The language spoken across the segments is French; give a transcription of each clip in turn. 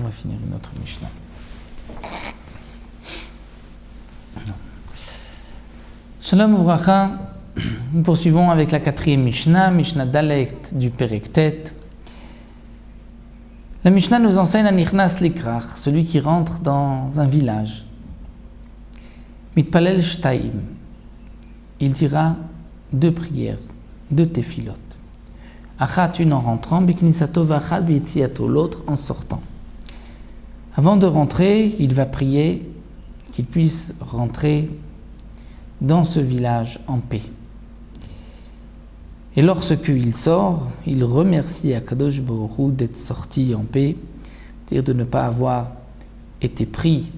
va finir une autre Mishnah. Shalom Uvracha, nous poursuivons avec la 4e Mishnah, Mishnah Dalet du Perek Tet. La Mishnah nous enseigne à Nichnas Likrach, celui qui rentre dans un village. Mitpalel Shtaim, il dira 2 prières, 2 tefilot. Achat, une en rentrant, Biknisato vachat b'yetziato, l'autre en sortant. Avant de rentrer, il va prier qu'il puisse rentrer dans ce village en paix. Et lorsqu'il sort, il remercie Akadosh Baruch Hu d'être sorti en paix, c'est-à-dire de ne pas avoir été pris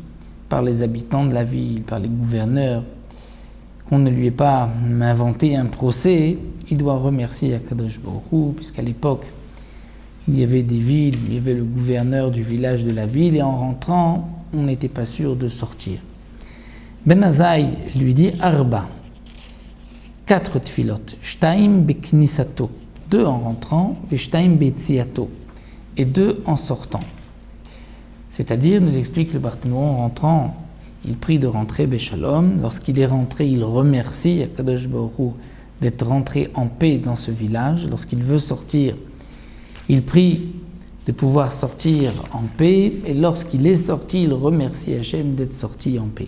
par les habitants de la ville, par les gouverneurs, qu'on ne lui ait pas inventé un procès. Il doit remercier Akadosh Baruch Hu, puisqu'à l'époque, il y avait des villes, il y avait le gouverneur du village de la ville, et en rentrant, on n'était pas sûr de sortir. Ben Azai lui dit Arba, 4 tfilot, Shtaim beknisato, 2 en rentrant, et Shtaim betziato, et 2 en sortant. C'est-à-dire, nous explique le Barthénois, en rentrant, il prie de rentrer Beshalom. Lorsqu'il est rentré, il remercie Akadosh Baruch Hu d'être rentré en paix dans ce village. Lorsqu'il veut sortir, il prie de pouvoir sortir en paix. Et lorsqu'il est sorti, il remercie Hachem d'être sorti en paix.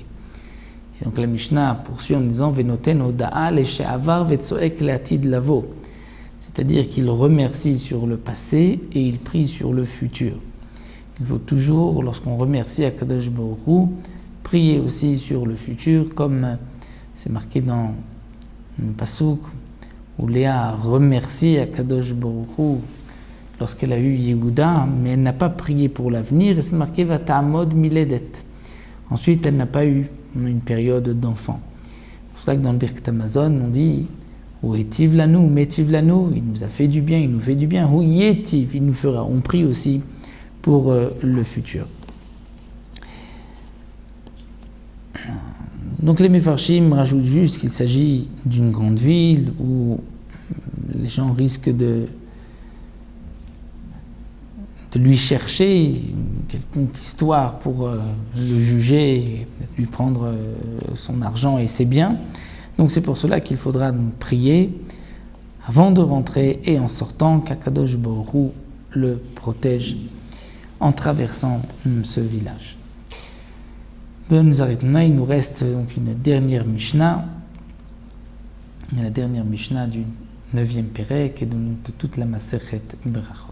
Et donc la Mishnah poursuit en disant Venoten oda'a le'she'avar vetzoek le'atid lavo. C'est-à-dire qu'il remercie sur le passé et il prie sur le futur. Il faut toujours, lorsqu'on remercie Akadosh Baruch Hu, prier aussi sur le futur, comme c'est marqué dans le Pasuk où Léa a remercié Akadosh Baruch Hu lorsqu'elle a eu Yehuda, mais elle n'a pas prié pour l'avenir, et c'est marqué Vata'amod miledet. Ensuite, elle n'a pas eu une période d'enfant. C'est pour cela que dans le Birkat Hamazon, on dit Ou etiv lanu, metiv lanu, il nous a fait du bien, il nous fait du bien. Ou yetiv, il nous fera. On prie aussi pour le futur. Donc les Mefarshim rajoutent juste qu'il s'agit d'une grande ville où les gens risquent de lui chercher une quelconque histoire pour le juger, et lui prendre son argent et ses biens. Donc c'est pour cela qu'il faudra prier avant de rentrer et en sortant qu'Akadosh Baruch Hu le protège en traversant ce village. Nous arrêtons là, il nous reste donc une dernière Mishnah, la dernière Mishnah du 9e Pérek et de toute la Masechet Berachot.